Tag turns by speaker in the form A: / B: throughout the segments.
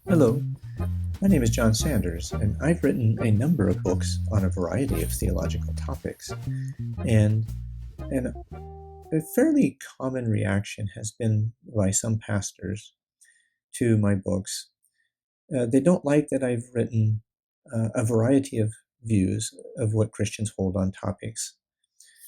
A: Hello, my name is John Sanders, and I've written a number of books on a variety of theological topics. And a fairly common reaction has been by some pastors to my books. They don't like that I've written a variety of views of what Christians hold on topics.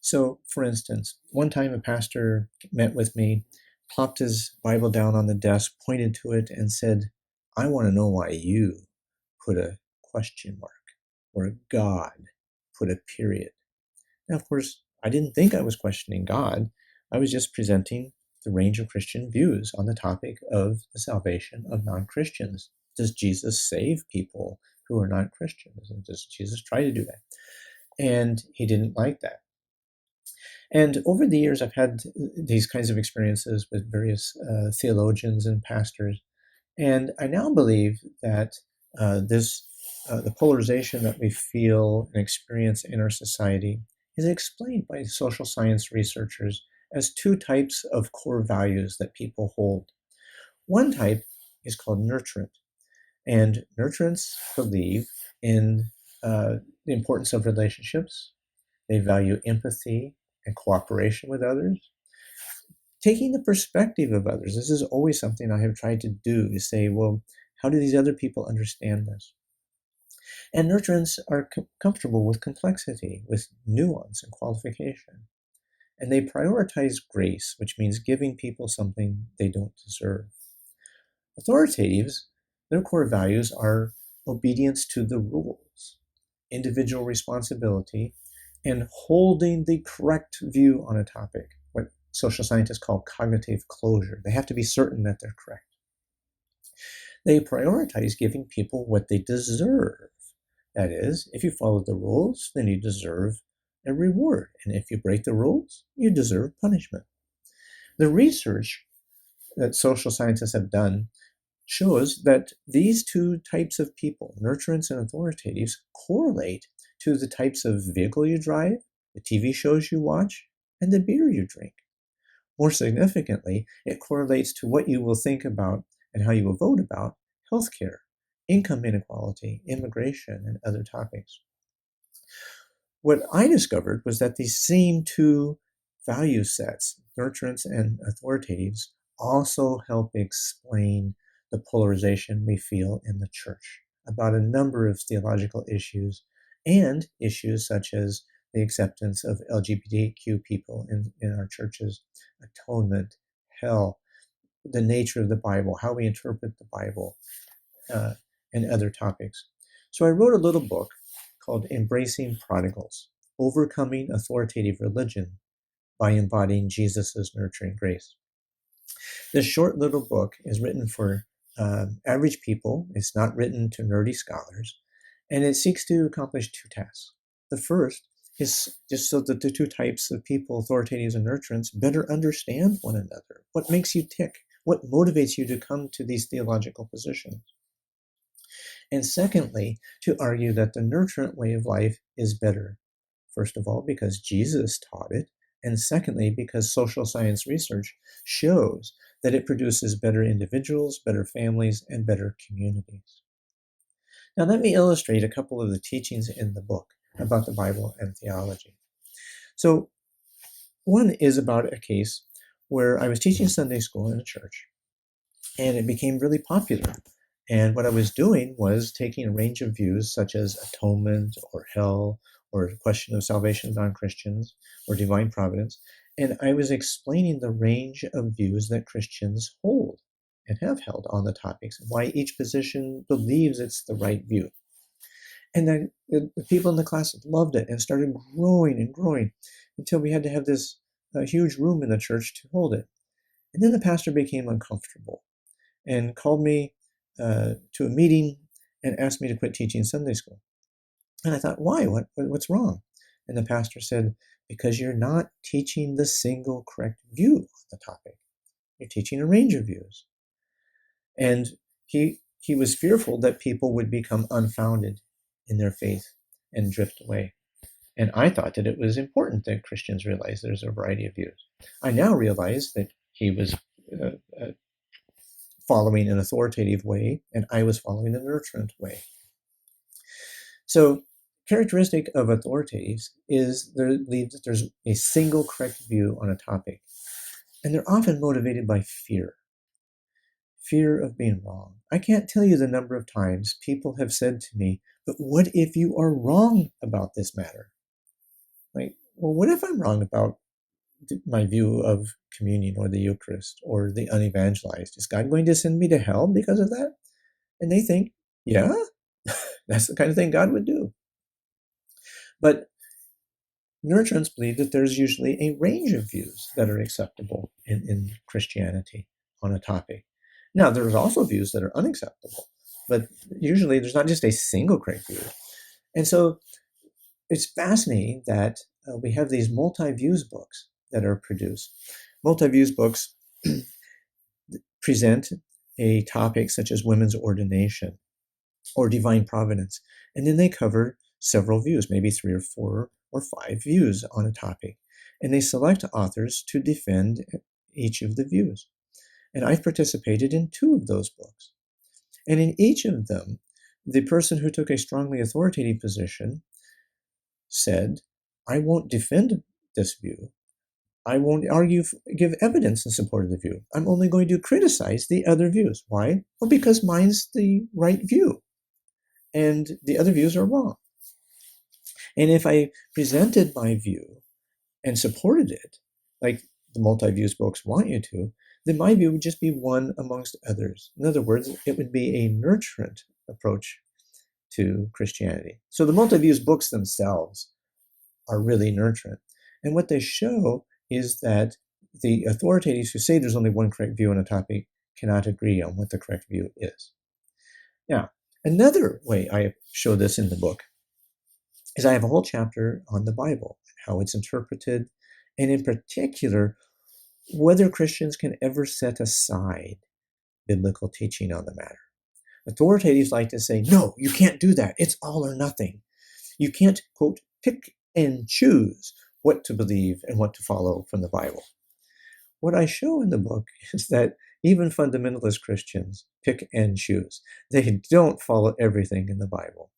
A: So, for instance, one time a pastor met with me, plopped his Bible down on the desk, pointed to it, and said, "I want to know why you put a question mark or God put a period." Now, of course, I didn't think I was questioning God. I was just presenting the range of Christian views on the topic of the salvation of non-Christians. Does Jesus save people who are not Christians? And does Jesus try to do that? And he didn't like that. And over the years, I've had these kinds of experiences with various theologians and pastors. And I now believe that the polarization that we feel and experience in our society is explained by social science researchers as two types of core values that people hold. One type is called nurturant. And nurturants believe in the importance of relationships. They value empathy and cooperation with others. Taking the perspective of others. This is always something I have tried to do, is say, well, how do these other people understand this? And nurturants are comfortable with complexity, with nuance and qualification. And they prioritize grace, which means giving people something they don't deserve. Authoritatives, their core values are obedience to the rules, individual responsibility, and holding the correct view on a topic, what social scientists call cognitive closure. They have to be certain that they're correct. They prioritize giving people what they deserve. That is, if you follow the rules, then you deserve a reward. And if you break the rules, you deserve punishment. The research that social scientists have done shows that these two types of people, nurturants and authoritatives, correlate to the types of vehicle you drive, the TV shows you watch, and the beer you drink. More significantly, it correlates to what you will think about and how you will vote about healthcare, income inequality, immigration, and other topics. What I discovered was that these same two value sets, nurturants and authoritatives, also help explain the polarization we feel in the church about a number of theological issues and issues such as the acceptance of LGBTQ people in our churches, atonement, hell, the nature of the Bible, how we interpret the Bible, and other topics. So I wrote a little book called Embracing Prodigals, Overcoming Authoritative Religion by Embodying Jesus Nurturing Grace. This short little book is written for average people. It's not written to nerdy scholars, and it seeks to accomplish two tasks. The first is just so that the two types of people, authoritatives and nurturants, better understand one another. What makes you tick? What motivates you to come to these theological positions? And secondly, to argue that the nurturant way of life is better. First of all, because Jesus taught it, and secondly, because social science research shows that it produces better individuals, better families, and better communities. Now, let me illustrate a couple of the teachings in the book about the Bible and theology. So, one is about a case where I was teaching Sunday school in a church, and it became really popular. And what I was doing was taking a range of views such as atonement or hell or the question of salvation of non-Christians or divine providence, and I was explaining the range of views that Christians hold and have held on the topics and why each position believes it's the right view. And then the people in the class loved it and started growing and growing until we had to have this huge room in the church to hold it. And then the pastor became uncomfortable and called me to a meeting and asked me to quit teaching Sunday school. And I thought, why? What's wrong? And the pastor said, because you're not teaching the single correct view on the topic. You're teaching a range of views. And he was fearful that people would become unfounded in their faith and drift away. And I thought that it was important that Christians realize there's a variety of views. I now realize that he was following an authoritative way, and I was following the nurturant way. So, characteristic of authorities is that there's a single correct view on a topic, and they're often motivated by fear of being wrong. I can't tell you the number of times people have said to me, but what if you are wrong about this matter? Like, well, what if I'm wrong about my view of communion or the Eucharist or the unevangelized? Is God going to send me to hell because of that? And they think, yeah, that's the kind of thing God would do. But nurturants believe that there's usually a range of views that are acceptable in Christianity on a topic. Now, there's also views that are unacceptable, but usually there's not just a single correct view. And so it's fascinating that we have these multi-views books that are produced. Multi-views books present a topic such as women's ordination or divine providence, and then they cover several views, maybe 3 or 4 or 5 views on a topic, and they select authors to defend each of the views. And I've participated in 2 of those books. And in each of them, the person who took a strongly authoritative position said, I won't defend this view. I won't give evidence in support of the view. I'm only going to criticize the other views. Why? Well, because mine's the right view, and the other views are wrong. And if I presented my view and supported it, like the multi-views books want you to, then my view would just be one amongst others. In other words, it would be a nurturant approach to Christianity. So the multi-views books themselves are really nurturant. And what they show is that the authorities who say there's only one correct view on a topic cannot agree on what the correct view is. Now, another way I show this in the book is I have a whole chapter on the Bible, how it's interpreted, and in particular, whether Christians can ever set aside biblical teaching on the matter. Authorities like to say, no, you can't do that. It's all or nothing. You can't, quote, pick and choose what to believe and what to follow from the Bible. What I show in the book is that even fundamentalist Christians pick and choose. They don't follow everything in the Bible.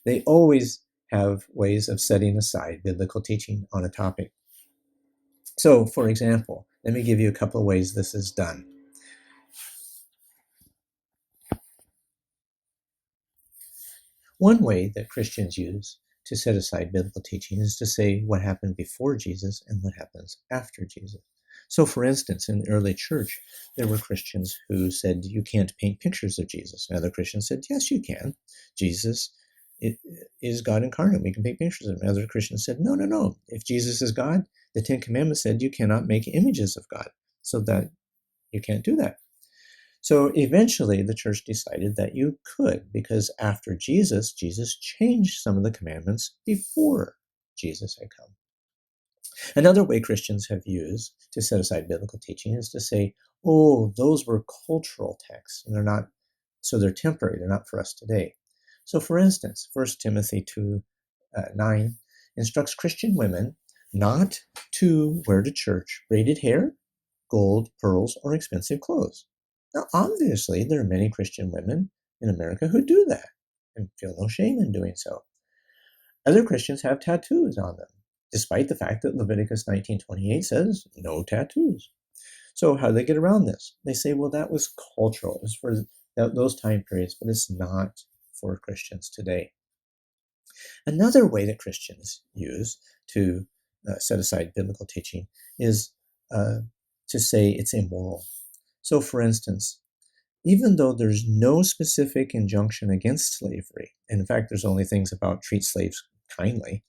A: They always have ways of setting aside biblical teaching on a topic. So, for example, let me give you a couple of ways this is done. One way that Christians use to set aside biblical teaching is to say what happened before Jesus and what happens after Jesus. So, for instance, in the early church, there were Christians who said you can't paint pictures of Jesus. And other Christians said, yes, you can. Jesus is God incarnate. We can paint pictures of him. Other Christians said, no. If Jesus is God, the 10 Commandments said you cannot make images of God, so that you can't do that. So eventually the church decided that you could, because after Jesus changed some of the commandments before Jesus had come. Another way Christians have used to set aside biblical teaching is to say, oh, those were cultural texts, and they're temporary, they're not for us today. So for instance, 1 Timothy 2:9 instructs Christian women not to wear to church braided hair, gold, pearls, or expensive clothes. Now, obviously, there are many Christian women in America who do that and feel no shame in doing so. Other Christians have tattoos on them, despite the fact that Leviticus 19:28 says no tattoos. So how do they get around this? They say, well, that was cultural. It was for those time periods, but it's not for Christians today. Another way that Christians use to set aside biblical teaching is to say it's immoral. So, for instance, even though there's no specific injunction against slavery, and in fact, there's only things about treat slaves kindly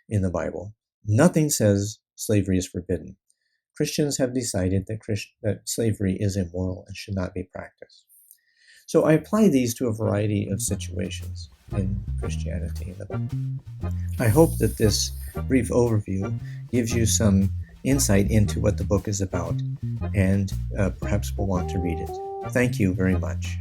A: in the Bible, nothing says slavery is forbidden. Christians have decided that slavery is immoral and should not be practiced. So I apply these to a variety of situations in Christianity. I hope that this brief overview gives you some insight into what the book is about, and perhaps will want to read it. Thank you very much.